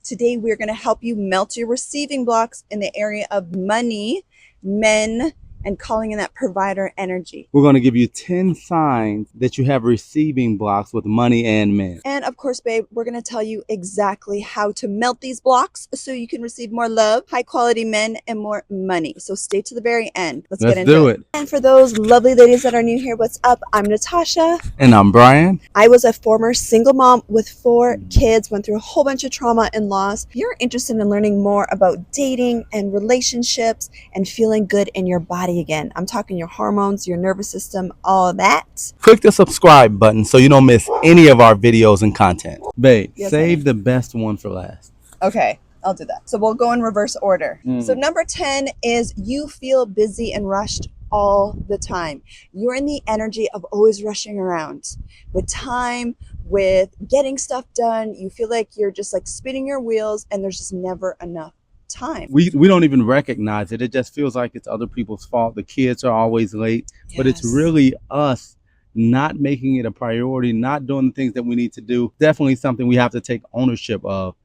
Today, we're going to help you melt your receiving blocks in the area of money, men, and calling in that provider energy. We're going to give you 10 signs that you have receiving blocks with money and men. And of course, babe, we're going to tell you exactly how to melt these blocks so you can receive more love, high quality men, and more money. So stay to the very end. Let's get into it. And for those lovely ladies that are new here, what's up? I'm Natasha. And I'm Brian. I was a former single mom with 4 kids, went through a whole bunch of trauma and loss. If you're interested in learning more about dating and relationships and feeling good in your body again, I'm talking your hormones, your nervous system, all that. Click the subscribe button so you don't miss any of our videos and content. Babe, Yes, save honey. the best one for last. Okay, I'll do that. So we'll go in reverse order. So number 10 is you feel busy and rushed all the time. You're in the energy of always rushing around with time, with getting stuff done. You feel like you're just like spinning your wheels and there's just never enough time. We don't even recognize it. It just feels like it's other people's fault. The kids are always late, but it's really us not making it a priority, not doing the things that we need to do. Definitely something we have to take ownership of,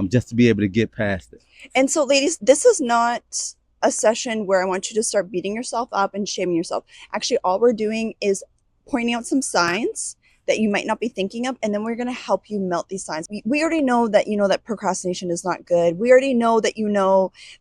just to be able to get past it. And so, ladies, this is not a session where I want you to start beating yourself up and shaming yourself. Actually, all we're doing is pointing out some signs that you might not be thinking of, and then we're going to help you melt these signs. We already know that that procrastination is not good. We already know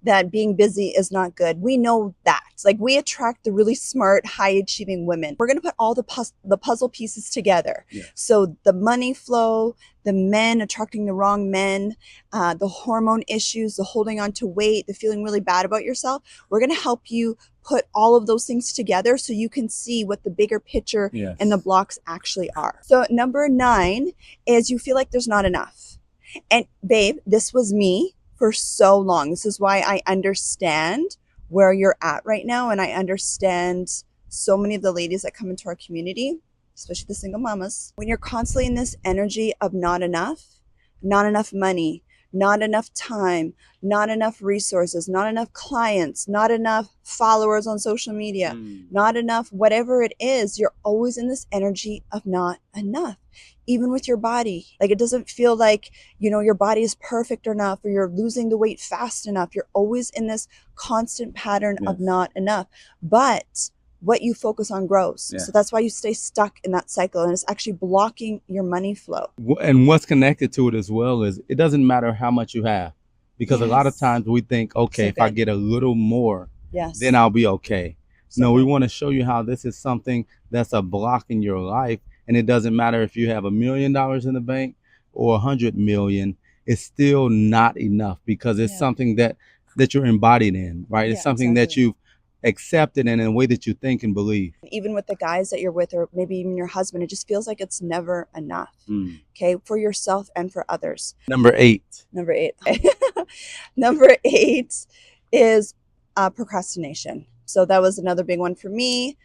that being busy is not good. We know that. Like, we attract the really smart, high-achieving women. We're going to put all the puzzle pieces together. Yeah. So the money flow, the men attracting the wrong men, the hormone issues, the holding on to weight, the feeling really bad about yourself. We're going to help you put all of those things together so you can see what the bigger picture and the blocks actually are. So number 9 is you feel like there's not enough. And babe, this was me for so long. This is why I understand where you're at right now. And I understand so many of the ladies that come into our community, especially the single mamas. When you're constantly in this energy of not enough money, not enough time, not enough resources, not enough clients, not enough followers on social media, not enough, whatever it is, you're always in this energy of not enough. Even with your body, like it doesn't feel like, your body is perfect enough or you're losing the weight fast enough. You're always in this constant pattern of not enough. But what you focus on grows. So that's why you stay stuck in that cycle, and it's actually blocking your money flow. And what's connected to it as well is it doesn't matter how much you have, because a lot of times we think, okay, if I get a little more, then I'll be okay. No, we want to show you how this is something that's a block in your life, and it doesn't matter if you have $1 million in the bank or 100 million, it's still not enough, because it's something that you're embodied in, right? It's something that you've accepted in a way that you think and believe. Even with the guys that you're with, or maybe even your husband, it just feels like it's never enough. Okay, for yourself and for others. Number 8. Number 8 is procrastination. So that was another big one for me.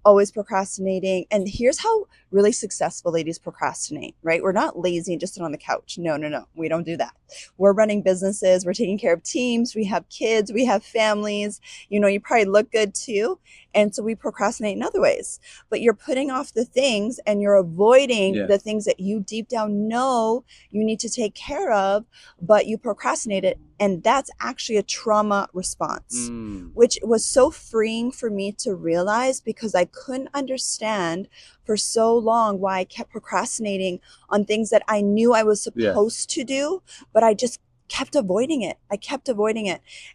Always procrastinating. And here's how really successful ladies procrastinate, right? We're not lazy and just sit on the couch. No. We don't do that. We're running businesses. We're taking care of teams. We have kids. We have families. You probably look good too. And so we procrastinate in other ways. But you're putting off the things and you're avoiding the things that you deep down know you need to take care of, but you procrastinate it. And that's actually a trauma response, which was so freeing for me to realize, because I couldn't understand for so long why I kept procrastinating on things that I knew I was supposed to do, but I just kept avoiding it.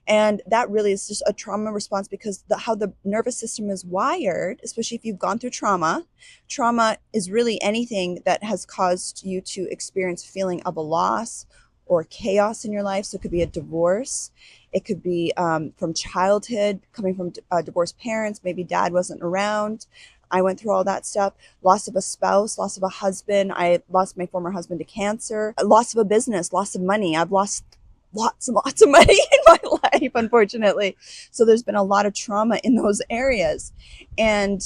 And that really is just a trauma response, because how the nervous system is wired, especially if you've gone through trauma is really anything that has caused you to experience feeling of a loss or chaos in your life. So it could be a divorce. It could be from childhood, coming from divorced parents. Maybe dad wasn't around. I went through all that stuff. Loss of a spouse, loss of a husband. I lost my former husband to cancer. Loss of a business, loss of money. I've lost lots and lots of money in my life, unfortunately. So there's been a lot of trauma in those areas. And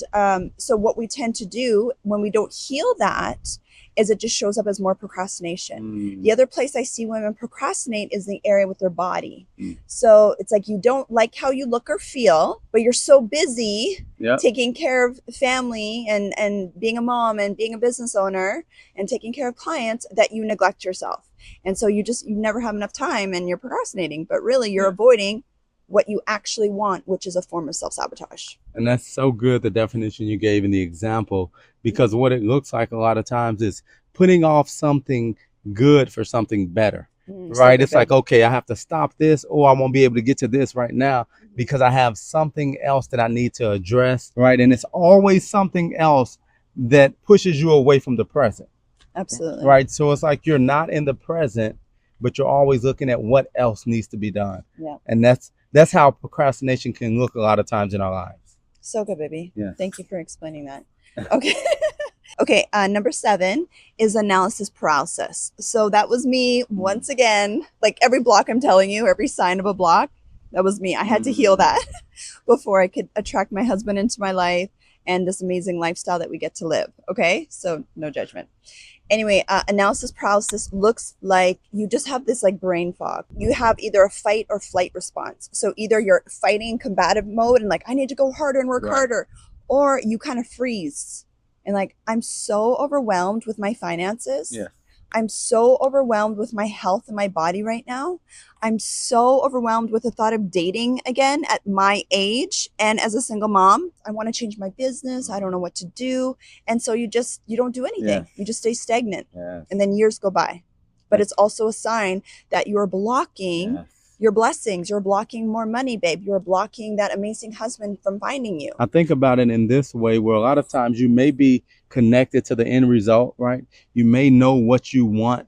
so what we tend to do when we don't heal that is it just shows up as more procrastination. The other place I see women procrastinate is the area with their body. So it's like you don't like how you look or feel, but you're so busy taking care of family and being a mom and being a business owner and taking care of clients that you neglect yourself. And so you never have enough time and you're procrastinating, but really you're avoiding what you actually want, which is a form of self-sabotage. And that's so good, the definition you gave in the example, because what it looks like a lot of times is putting off something good for something better. Right? It's like, okay, I have to stop this, or I won't be able to get to this right now because I have something else that I need to address. Right? And it's always something else that pushes you away from the present. Absolutely. Right? So it's like you're not in the present, but you're always looking at what else needs to be done. Yeah. And that's how procrastination can look a lot of times in our lives. So good, baby. Yeah. Thank you for explaining that. Okay. Okay, number 7 is analysis paralysis. So that was me once again. Like every block I'm telling you, every sign of a block, that was me. I had to heal that before I could attract my husband into my life and this amazing lifestyle that we get to live. Okay, so no judgment. Anyway, analysis paralysis looks like you just have this like brain fog. You have either a fight or flight response. So either you're fighting combative mode and like, I need to go harder and work harder, or you kind of freeze. And like, I'm so overwhelmed with my finances. Yeah. I'm so overwhelmed with my health and my body right now. I'm so overwhelmed with the thought of dating again at my age and as a single mom. I want to change my business. I don't know what to do. And so you don't do anything. You just stay stagnant. And then years go by. But it's also a sign that you're blocking your blessings. You're blocking more money, babe. You're blocking that amazing husband from finding you. I think about it in this way, where a lot of times you may be connected to the end result, right? You may know what you want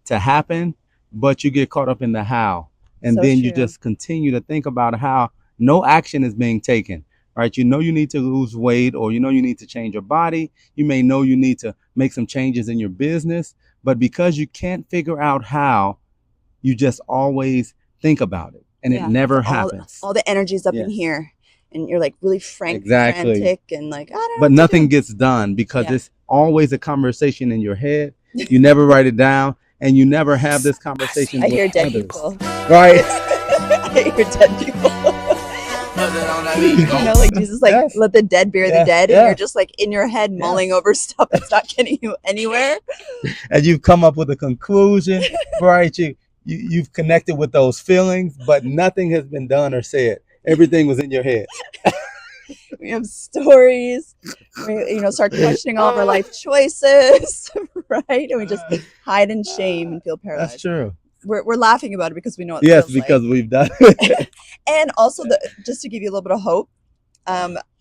to happen, but you get caught up in the how. And then you just continue to think about how no action is being taken, right? You know you need to lose weight, or you know you need to change your body. You may know you need to make some changes in your business, but because you can't figure out how, you just always think about it, and it never happens. All the energy's up in here, and you're like really frantic and like, I don't know. But nothing gets done because it's always a conversation in your head. You never write it down, and you never have this conversation with hear dead others. People. Right? I hear dead people. You know, like Jesus, like let the dead bury the dead, and you're just like in your head mulling over stuff that's not getting you anywhere. And you've come up with a conclusion, right? You've connected with those feelings, but nothing has been done or said. Everything was in your head. We have stories. We, start questioning all of our life choices, right? And we just hide in shame and feel paralyzed. That's true. We're laughing about it because we know it feels because we've done it. And also, just to give you a little bit of hope,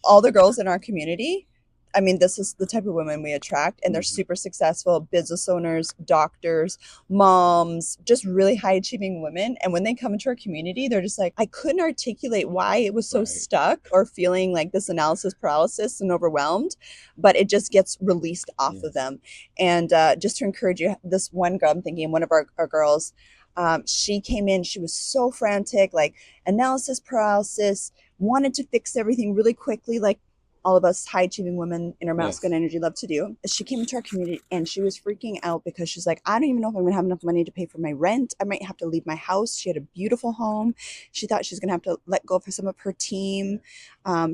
all the girls in our community, I mean, this is the type of women we attract, and they're super successful business owners, doctors, moms, just really high achieving women. And when they come into our community, they're just like, I couldn't articulate why it was so stuck or feeling like this analysis paralysis and overwhelmed, but it just gets released off of them. And just to encourage you, this one girl, I'm thinking one of our girls, she came in, she was so frantic, like analysis paralysis, wanted to fix everything really quickly, like all of us high achieving women in our masculine energy love to do. She came into our community and she was freaking out because she's like, I don't even know if I'm gonna have enough money to pay for my rent. I might have to leave my house. She had a beautiful home. She thought she was gonna have to let go of some of her team.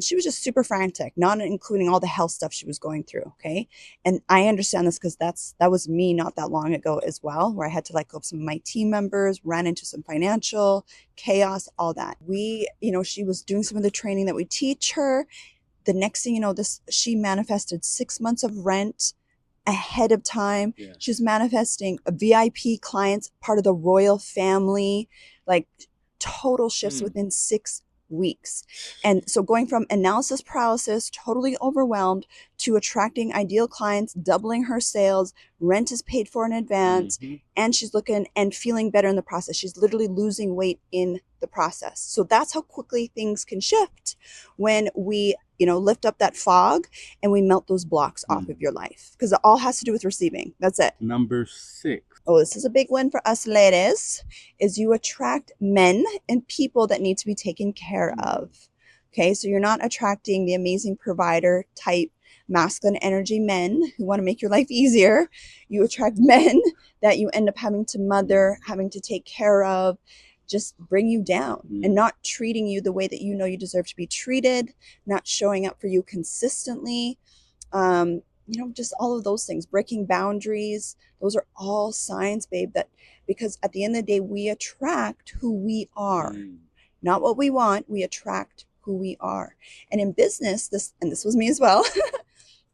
She was just super frantic, not including all the health stuff she was going through. Okay. And I understand this because that was me not that long ago as well, where I had to let go of some of my team members, ran into some financial chaos, all that. She was doing some of the training that we teach her. The next thing you know, she manifested 6 months of rent ahead of time. She's manifesting a VIP clients, part of the royal family, like total shifts within 6 weeks. And so going from analysis paralysis, totally overwhelmed, to attracting ideal clients, doubling her sales, rent is paid for in advance, and she's looking and feeling better in the process. She's literally losing weight in the process. So that's how quickly things can shift when we lift up that fog and we melt those blocks off of your life, because it all has to do with receiving. That's it. Number 6. Oh, this is a big one for us ladies, is you attract men and people that need to be taken care of. Okay, so you're not attracting the amazing provider type masculine energy men who want to make your life easier. You attract men that you end up having to mother, having to take care of, just bring you down, and not treating you the way that you know you deserve to be treated, not showing up for you consistently. just all of those things, breaking boundaries. Those are all signs, babe, that because at the end of the day, we attract who we are, not what we want. We attract who we are. And in business, this was me as well.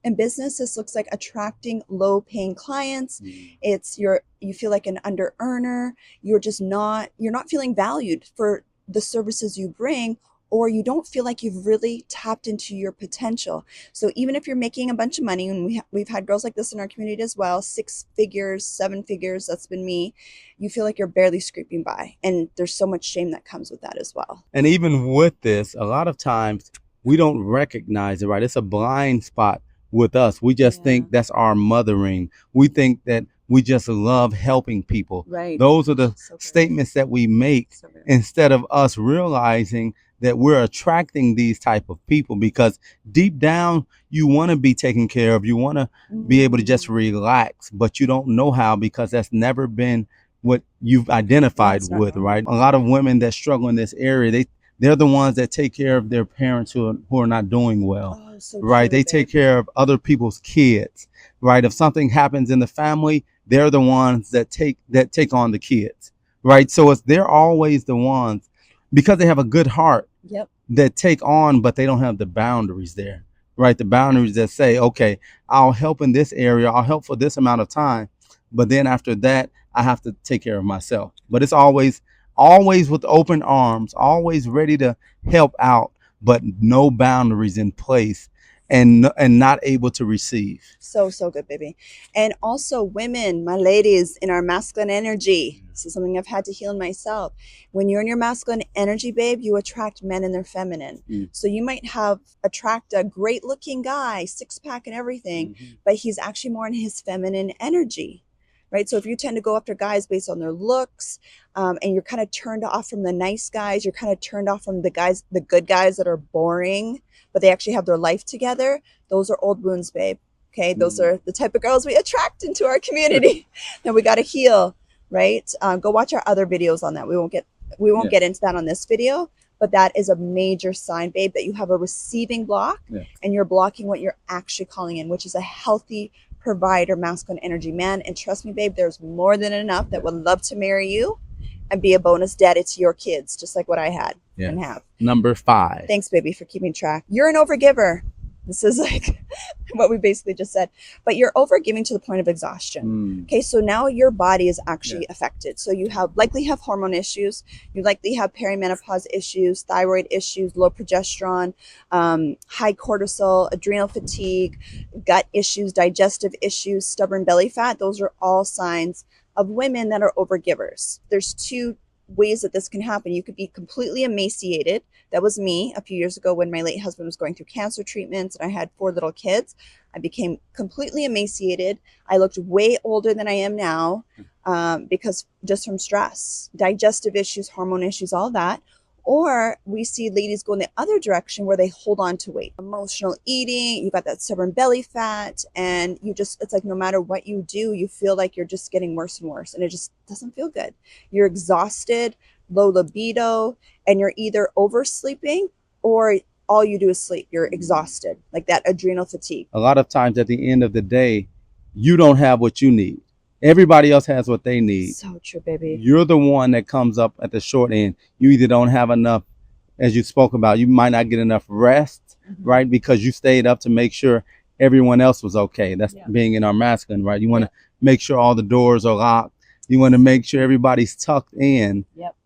In business, this looks like attracting low paying clients. It's you feel like an under earner. You're not feeling valued for the services you bring, or you don't feel like you've really tapped into your potential. So even if you're making a bunch of money, and we've had girls like this in our community as well, 6 figures, 7 figures, that's been me, you feel like you're barely scraping by. And there's so much shame that comes with that as well. And even with this, a lot of times we don't recognize it, right? It's a blind spot with us. We just think that's our mothering. We think that we just love helping people. Right. Those are the statements that we make instead of us realizing that we're attracting these type of people, because deep down you want to be taken care of. You want to be able to just relax, but you don't know how, because that's never been what you've identified with, right? A lot of women that struggle in this area, they're the ones that take care of their parents who are not doing well, right? They take care of other people's kids, right? If something happens in the family, they're the ones that take on the kids, right? So they're always the ones, because they have a good heart, that take on, but they don't have the boundaries there, right? The boundaries that say, okay, I'll help in this area, I'll help for this amount of time, but then after that, I have to take care of myself. But it's always with open arms, always ready to help out, but no boundaries in place, and not able to receive. So good, baby. And also women, my ladies, in our masculine energy. This is something I've had to heal in myself. When you're in your masculine energy, babe, you attract men in their feminine. So you might attract a great looking guy, 6-pack and everything, but he's actually more in his feminine energy. Right. So if you tend to go after guys based on their looks, and you're kind of turned off from the nice guys, you're kind of turned off from the good guys that are boring, but they actually have their life together. Those are old wounds, babe. Okay. Those are the type of girls we attract into our community that we got to heal. Right. Go watch our other videos on that. We won't get into that on this video, but that is a major sign, babe, that you have a receiving block, and you're blocking what you're actually calling in, which is a healthy provider, masculine energy man. And trust me, babe, there's more than enough that would love to marry you and be a bonus daddy to your kids, just like what I had and have. Number 5. Thanks, baby, for keeping track. You're an overgiver. This is like what we basically just said, but you're overgiving to the point of exhaustion. Okay, so now your body is actually affected. So you likely have hormone issues. You likely have perimenopause issues, thyroid issues, low progesterone, high cortisol, adrenal fatigue, gut issues, digestive issues, stubborn belly fat. Those are all signs of women that are overgivers. There's 2 ways that this can happen. You could be completely emaciated. That was me a few years ago when my late husband was going through cancer treatments and I had 4 little kids. I became completely emaciated. I looked way older than I am now, because just from stress, digestive issues, hormone issues, all that. Or we see ladies go in the other direction where they hold on to weight, emotional eating, you got that stubborn belly fat, and it's like no matter what you do, you feel like you're just getting worse and worse, and it just doesn't feel good. You're exhausted, low libido, and you're either oversleeping or all you do is sleep. You're exhausted, like that adrenal fatigue. A lot of times at the end of the day, you don't have what you need. Everybody else has what they need. So true, baby. You're the one that comes up at the short end. You either don't have enough, as you spoke about, you might not get enough rest, right? Because you stayed up to make sure everyone else was okay. That's being in our masculine, right? You want to make sure all the doors are locked. You want to make sure everybody's tucked in,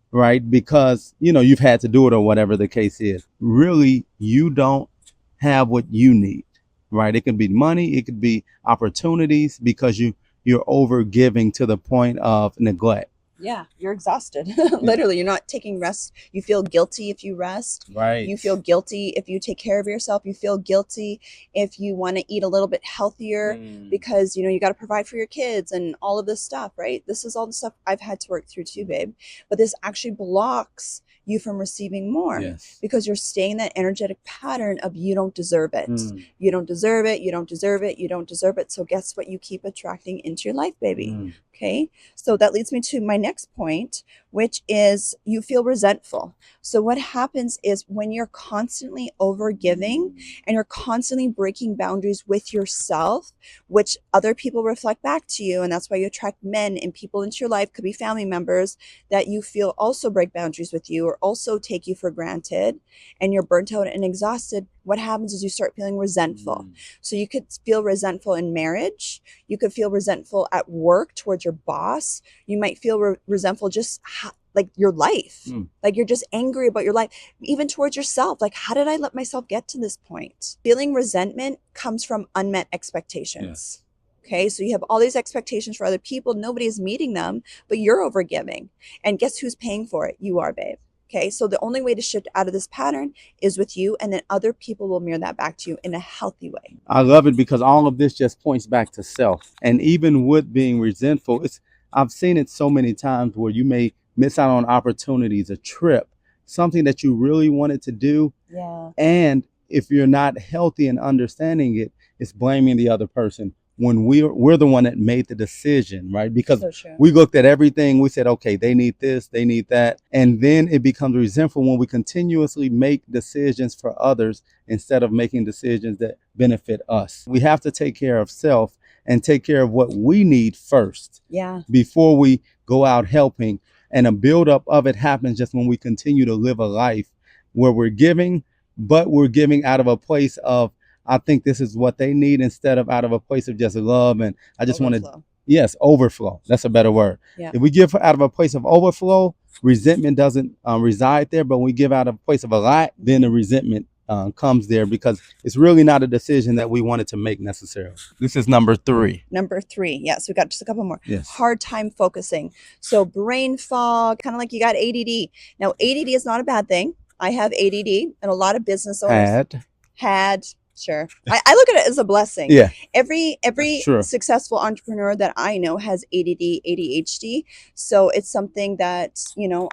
right? Because, you've had to do it or whatever the case is. Really, you don't have what you need, right? It could be money. It could be opportunities, because you're overgiving to the point of neglect. Yeah, you're exhausted. Literally, you're not taking rest. You feel guilty if you rest. Right. You feel guilty if you take care of yourself. You feel guilty if you want to eat a little bit healthier because, you got to provide for your kids and all of this stuff, right? This is all the stuff I've had to work through too, babe. But this actually blocks you from receiving more because you're staying in that energetic pattern of you don't deserve it. You don't deserve it. You don't deserve it. You don't deserve it. So guess what? You keep attracting into your life, baby. Okay. So that leads me to my next point, which is you feel resentful. So what happens is when you're constantly overgiving and you're constantly breaking boundaries with yourself, which other people reflect back to you, and that's why you attract men and people into your life, could be family members that you feel also break boundaries with you or also take you for granted, and you're burnt out and exhausted, what happens is you start feeling resentful. So you could feel resentful in marriage. You could feel resentful at work towards your boss. You might feel resentful just like your life. Like you're just angry about your life, even towards yourself. Like, how did I let myself get to this point? Feeling resentment comes from unmet expectations. Okay, so you have all these expectations for other people. Nobody's meeting them, but you're overgiving. And guess who's paying for it? You are, babe. Okay, so the only way to shift out of this pattern is with you, and then other people will mirror that back to you in a healthy way. I love it because all of this just points back to self. And even with being resentful, I've seen it so many times where you may miss out on opportunities, a trip, something that you really wanted to do. Yeah. And if you're not healthy and understanding it, it's blaming the other person when we're the one that made the decision, right? Because So we looked at everything, we said, okay, they need this, they need that. And then it becomes resentful when we continuously make decisions for others instead of making decisions that benefit us. We have to take care of self and take care of what we need first. Yeah. Before we go out helping. And a buildup of it happens just when we continue to live a life where we're giving, but we're giving out of a place of, I think this is what they need, instead of out of a place of just love. And I just want to, yes, overflow. That's a better word. Yeah. If we give out of a place of overflow, resentment doesn't reside there. But when we give out of a place of a lot, then the resentment comes there because it's really not a decision that we wanted to make necessarily. This is number 3. Number 3. Yes, we got just a couple more. Yes. Hard time focusing. So brain fog, kind of like you got ADD. Now, ADD is not a bad thing. I have ADD, and a lot of business owners had. Sure. I look at it as a blessing. Yeah. Every successful entrepreneur that I know has ADD, ADHD. So it's something that,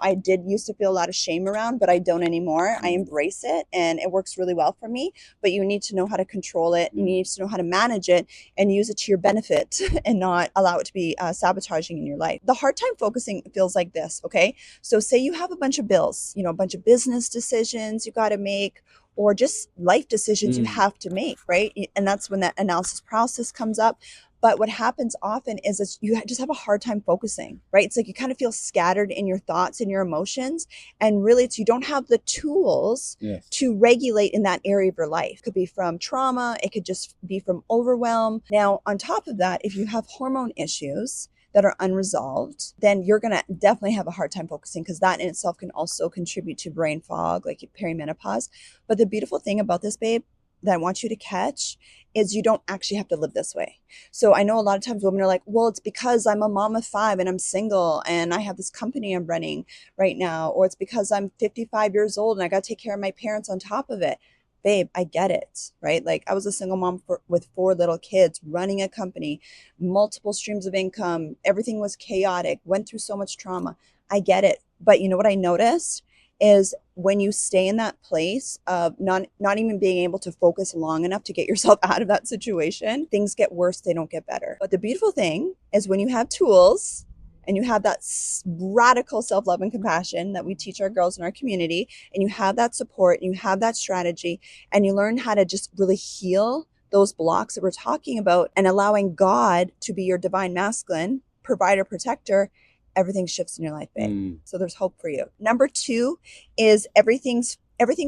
I did used to feel a lot of shame around, but I don't anymore. I embrace it and it works really well for me. But you need to know how to control it. You need to know how to manage it and use it to your benefit and not allow it to be sabotaging in your life. The hard time focusing feels like this. Okay. So say you have a bunch of bills, a bunch of business decisions you got to make, or just life decisions you have to make, right? And that's when that analysis paralysis comes up. But what happens often is you just have a hard time focusing, right? It's like you kind of feel scattered in your thoughts and your emotions. And really, you don't have the tools to regulate in that area of your life. It could be from trauma. It could just be from overwhelm. Now, on top of that, if you have hormone issues that are unresolved, then you're going to definitely have a hard time focusing, because that in itself can also contribute to brain fog, like perimenopause. But the beautiful thing about this, babe, that I want you to catch is you don't actually have to live this way. So I know a lot of times women are like, well, it's because I'm a mom of 5 and I'm single and I have this company I'm running right now, or it's because I'm 55 years old and I got to take care of my parents on top of it. Babe, I get it, right? Like, I was a single mom with 4 little kids, running a company, multiple streams of income. Everything was chaotic, went through so much trauma. I get it. But you know what I noticed is when you stay in that place of not even being able to focus long enough to get yourself out of that situation, things get worse, they don't get better. But the beautiful thing is when you have tools and you have that radical self-love and compassion that we teach our girls in our community, and you have that support, and you have that strategy, and you learn how to just really heal those blocks that we're talking about, and allowing God to be your divine masculine, provider, protector, everything shifts in your life, babe. So there's hope for you. Number 2 is everything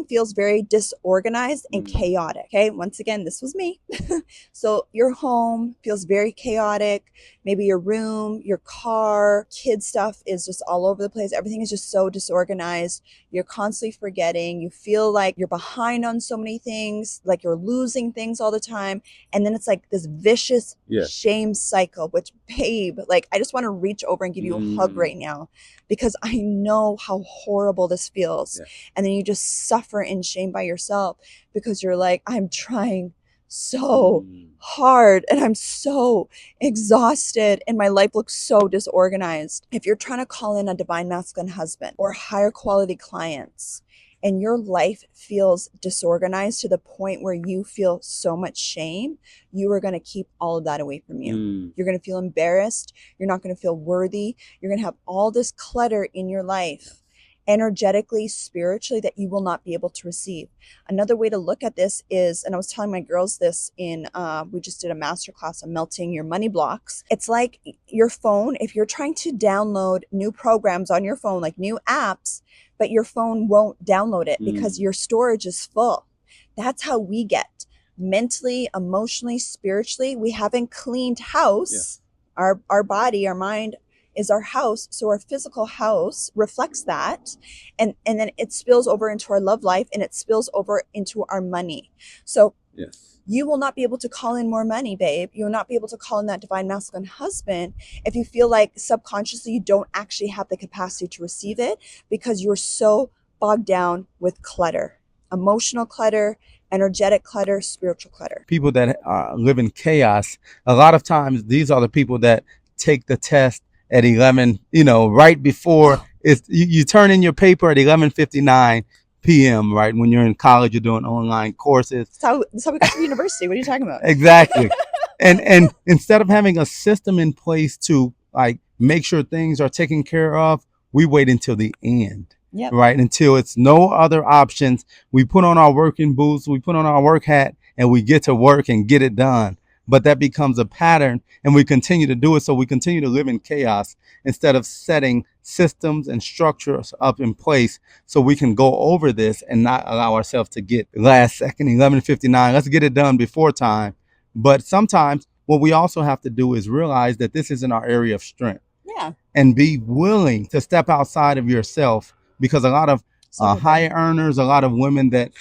feels very disorganized and chaotic. Okay, once again, this was me. So your home feels very chaotic. Maybe your room, your car, kid stuff is just all over the place. Everything is just so disorganized. You're constantly forgetting. You feel like you're behind on so many things, like you're losing things all the time. And then it's like this vicious shame cycle, which, babe, like, I just want to reach over and give you a hug right now, because I know how horrible this feels. And then you just suffer in shame by yourself because you're like, I'm trying so hard and I'm so exhausted and my life looks so disorganized. If you're trying to call in a divine masculine husband or higher quality clients and your life feels disorganized to the point where you feel so much shame, you are going to keep all of that away from you. You're going to feel embarrassed. You're not going to feel worthy. You're going to have all this clutter in your life, energetically, spiritually, that you will not be able to receive. Another way to look at this is, and I was telling my girls this we just did a masterclass on melting your money blocks. It's like your phone. If you're trying to download new programs on your phone, like new apps, but your phone won't download it because your storage is full. That's how we get mentally, emotionally, spiritually. We haven't cleaned house. Yes. Our body, our mind is our house. So our physical house reflects that. And then it spills over into our love life, and it spills over into our money. So yes, you will not be able to call in more money, babe. You will not be able to call in that divine masculine husband if you feel like subconsciously you don't actually have the capacity to receive it, because you're so bogged down with clutter, emotional clutter, energetic clutter, spiritual clutter. People that live in chaos, a lot of times these are the people that take the test at 11, right before you turn in your paper at 11:59 p.m., right? When you're in college, you're doing online courses. That's how we got to university. What are you talking about? Exactly. And instead of having a system in place to like make sure things are taken care of, we wait until the end. Yep. Right? Until it's no other options. We put on our working boots, we put on our work hat, and we get to work and get it done. But that becomes a pattern, and we continue to do it. So we continue to live in chaos instead of setting systems and structures up in place so we can go over this and not allow ourselves to get last second, 11:59. Let's get it done before time. But sometimes what we also have to do is realize that this isn't our area of strength. Yeah. And be willing to step outside of yourself, because a lot of high earners, a lot of women that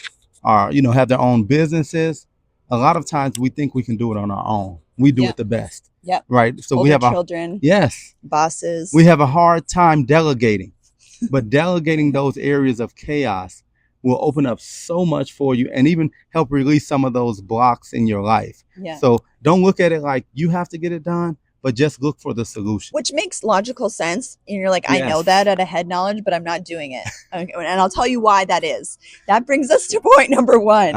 are, have their own businesses, a lot of times we think we can do it on our own. We do it the best. Yep. Right. So older we have children. Yes. Bosses. We have a hard time delegating, but delegating those areas of chaos will open up so much for you and even help release some of those blocks in your life. Yeah. So don't look at it like you have to get it done, but just look for the solution. Which makes logical sense. And you're like, yes, I know that at a head knowledge, but I'm not doing it. Okay. And I'll tell you why that is. That brings us to point number one.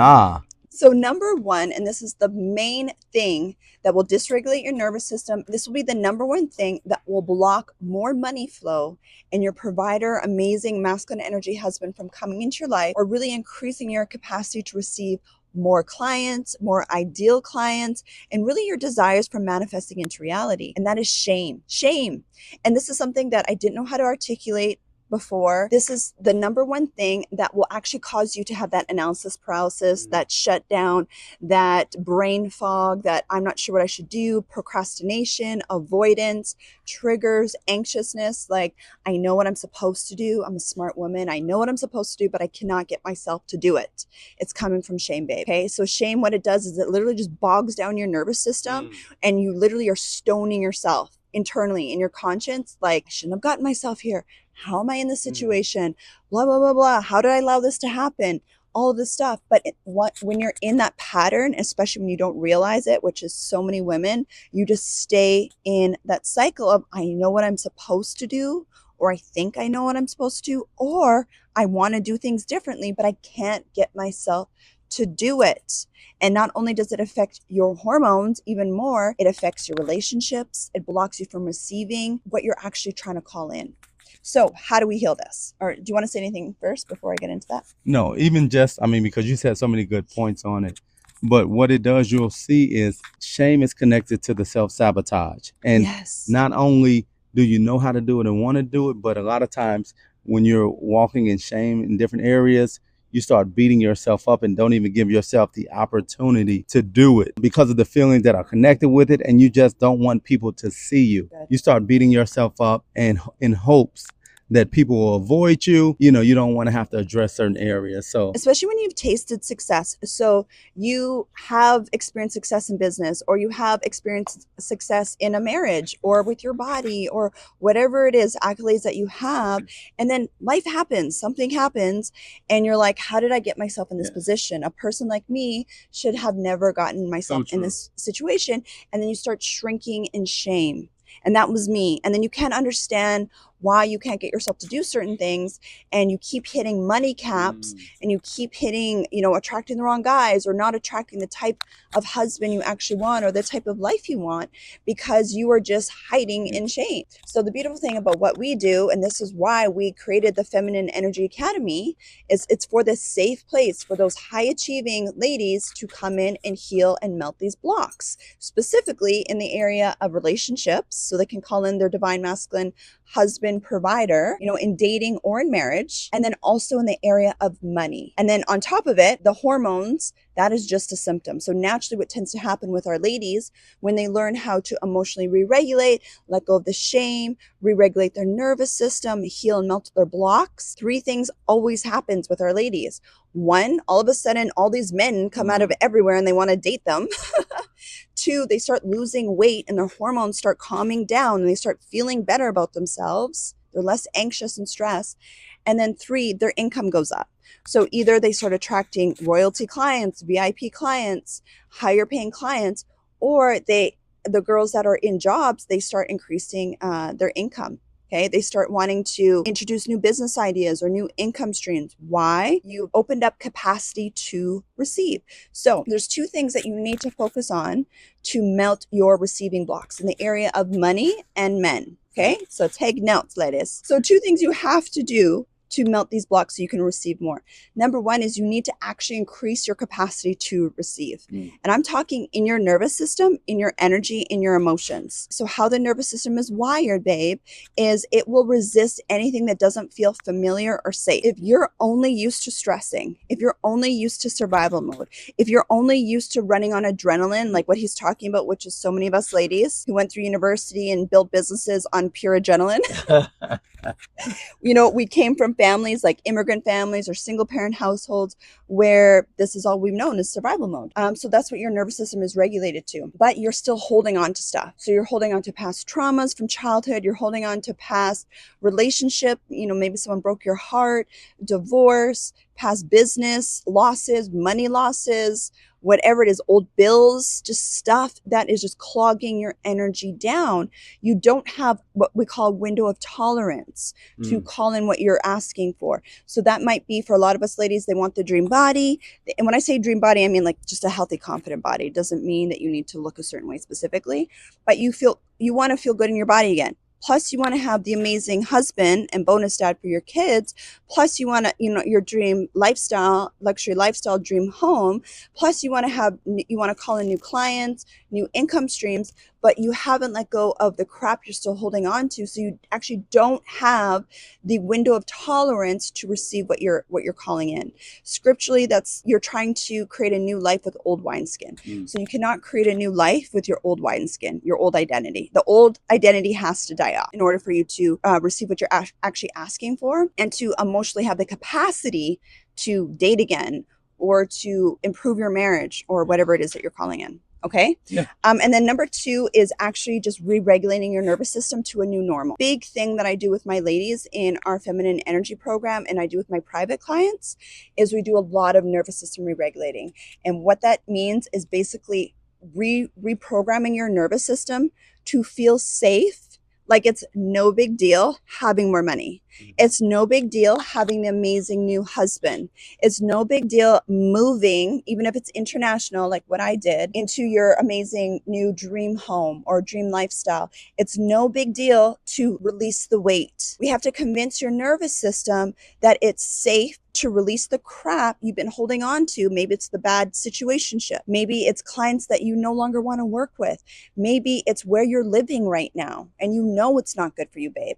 So number one, and this is the main thing that will dysregulate your nervous system. This will be the number one thing that will block more money flow and your provider, amazing masculine energy husband from coming into your life, or really increasing your capacity to receive more clients, more ideal clients, and really your desires from manifesting into reality. And that is shame. Shame. And this is something that I didn't know how to articulate before. This is the number one thing that will actually cause you to have that analysis paralysis, that shutdown, that brain fog, that I'm not sure what I should do, procrastination, avoidance, triggers, anxiousness. Like, I know what I'm supposed to do. I'm a smart woman. I know what I'm supposed to do, but I cannot get myself to do it. It's coming from shame, babe. Okay. So shame, what it does is it literally just bogs down your nervous system and you literally are stoning yourself internally in your conscience. Like, I shouldn't have gotten myself here. How am I in this situation? Blah, blah, blah, blah. How did I allow this to happen? All of this stuff. But when you're in that pattern, especially when you don't realize it, which is so many women, you just stay in that cycle of, I know what I'm supposed to do, or I think I know what I'm supposed to do, or I want to do things differently, but I can't get myself to do it. And not only does it affect your hormones even more, it affects your relationships. It blocks you from receiving what you're actually trying to call in. So how do we heal this? Or do you want to say anything first before I get into that? No, even just, because you said so many good points on it. But what it does, you'll see, is shame is connected to the self-sabotage. And yes, not only do you know how to do it and want to do it, but a lot of times when you're walking in shame in different areas, you start beating yourself up and don't even give yourself the opportunity to do it because of the feelings that are connected with it. And you just don't want people to see you. Good. You start beating yourself up and in hopes that people will avoid you. You don't want to have to address certain areas. So especially when you've tasted success. So you have experienced success in business, or you have experienced success in a marriage or with your body or whatever it is, accolades that you have. And then life happens, something happens, and you're like, how did I get myself in this position? A person like me should have never gotten myself in this situation. And then you start shrinking in shame. And that was me. And then you can't understand why you can't get yourself to do certain things, and you keep hitting money caps, and you keep hitting, attracting the wrong guys, or not attracting the type of husband you actually want, or the type of life you want, because you are just hiding in shame. So the beautiful thing about what we do, and this is why we created the Feminine Energy Academy, is it's for this safe place for those high achieving ladies to come in and heal and melt these blocks, specifically in the area of relationships, so they can call in their divine masculine husband provider, in dating or in marriage, and then also in the area of money. And then on top of it, the hormones, that is just a symptom. So naturally what tends to happen with our ladies, when they learn how to emotionally re-regulate, let go of the shame, re-regulate their nervous system, heal and melt their blocks, 3 things always happens with our ladies. 1, all of a sudden, all these men come out of everywhere and they want to date them. 2, they start losing weight and their hormones start calming down and they start feeling better about themselves. They're less anxious and stressed. And then 3, their income goes up. So either they start attracting royalty clients, VIP clients, higher paying clients, or the girls that are in jobs, they start increasing their income. Okay, they start wanting to introduce new business ideas or new income streams. Why? You've opened up capacity to receive. So there's 2 things that you need to focus on to melt your receiving blocks in the area of money and men. Okay, so take notes, ladies. So 2 things you have to do to melt these blocks so you can receive more. Number 1 is you need to actually increase your capacity to receive. And I'm talking in your nervous system, in your energy, in your emotions. So how the nervous system is wired, babe, is it will resist anything that doesn't feel familiar or safe. If you're only used to stressing, if you're only used to survival mode, if you're only used to running on adrenaline, like what he's talking about, which is so many of us ladies who went through university and built businesses on pure adrenaline. We came from families like immigrant families or single parent households where this is all we've known is survival mode. So that's what your nervous system is regulated to, but you're still holding on to stuff. So you're holding on to past traumas from childhood. You're holding on to past relationship. Maybe someone broke your heart, divorce, past business losses, money losses, whatever it is, old bills, just stuff that is just clogging your energy down. You don't have what we call a window of tolerance to call in what you're asking for. So that might be for a lot of us ladies, they want the dream body. And when I say dream body, I mean like just a healthy, confident body. It doesn't mean that you need to look a certain way specifically, but you want to feel good in your body again. Plus you want to have the amazing husband and bonus dad for your kids. Plus you want to, your dream lifestyle, luxury lifestyle, dream home. Plus you want to call in new clients, new income streams, but you haven't let go of the crap you're still holding on to. So you actually don't have the window of tolerance to receive what you're calling in. Scripturally, you're trying to create a new life with old wineskin. So you cannot create a new life with your old wineskin, your old identity. The old identity has to die off in order for you to receive what you're actually asking for, and to emotionally have the capacity to date again or to improve your marriage or whatever it is that you're calling in. Okay. Yeah. And then number 2 is actually just re-regulating your nervous system to a new normal. Big thing that I do with my ladies in our feminine energy program, and I do with my private clients, is we do a lot of nervous system re-regulating. And what that means is basically reprogramming your nervous system to feel safe. Like it's no big deal having more money. It's no big deal having the amazing new husband. It's no big deal moving, even if it's international, like what I did, into your amazing new dream home or dream lifestyle. It's no big deal to release the weight. We have to convince your nervous system that it's safe to release the crap you've been holding on to. Maybe it's the bad situationship. Maybe it's clients that you no longer want to work with. Maybe it's where you're living right now and it's not good for you, babe.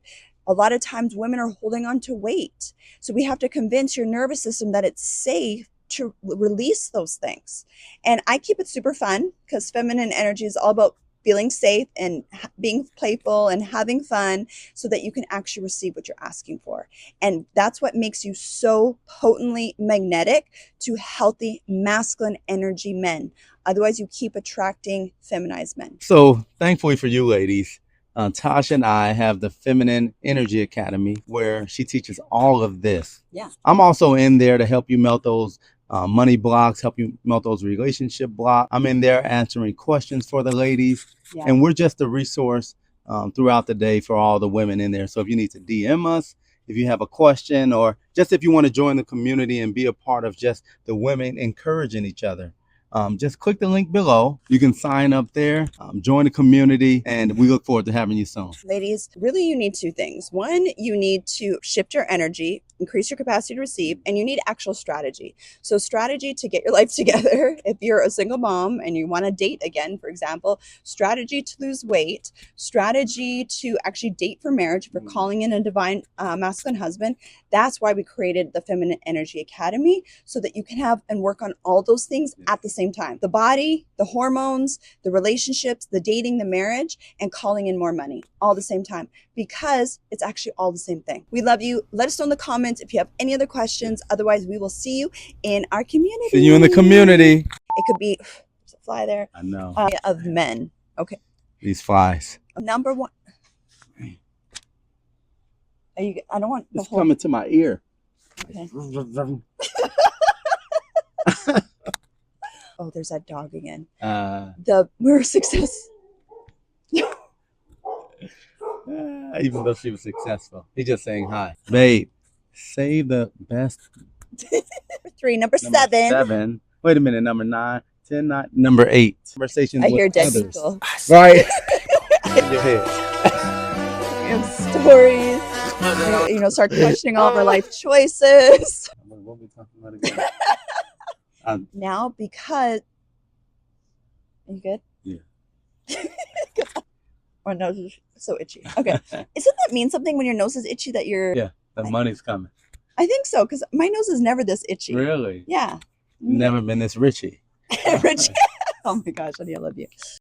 A lot of times women are holding on to weight. So we have to convince your nervous system that it's safe to release those things. And I keep it super fun because feminine energy is all about feeling safe and being playful and having fun so that you can actually receive what you're asking for. And that's what makes you so potently magnetic to healthy masculine energy men. Otherwise, you keep attracting feminized men. So thankfully for you ladies, Tasha and I have the Feminine Energy Academy where she teaches all of this. Yeah. I'm also in there to help you melt those money blocks, help you melt those relationship blocks. I'm in there answering questions for the ladies. Yeah. And we're just a resource throughout the day for all the women in there. So if you need to DM us, if you have a question, or just if you want to join the community and be a part of just the women encouraging each other, just click the link below. You can sign up there, join the community, and we look forward to having you soon. Ladies, really you need two things. One, you need to shift your energy, increase your capacity to receive, and you need actual strategy. So strategy to get your life together. If you're a single mom and you want to date again, for example, strategy to lose weight, strategy to actually date for marriage, if you're calling in a divine masculine husband. That's why we created the Feminine Energy Academy, so that you can have and work on all those things at the same time. The body, the hormones, the relationships, the dating, the marriage, and calling in more money all at the same time, because it's actually all the same thing. We love you. Let us know in the comments if you have any other questions. Otherwise, we will see you in our community. See you in the community. It could be, there's a fly there. I know. Of men. Okay. These flies. Number one. I don't want the it's coming to my ear. Okay. Oh, there's that dog again. We're a success. Even though she was successful, he's just saying hi. Babe, say the best. Number seven. Wait a minute. Number 9, 10, 9, number 8. Conversations I hear with dead others. people. Right. In your head. We have stories. Start questioning all of our life choices. What are we talking about again? Now, because are you good? Yeah. My nose is so itchy. Okay. Isn't that mean something when your nose is itchy that you're... Yeah, the money's coming. I think so, because my nose is never this itchy. Really? Yeah. Never been this richy. Richie. Oh my gosh, honey, I love you.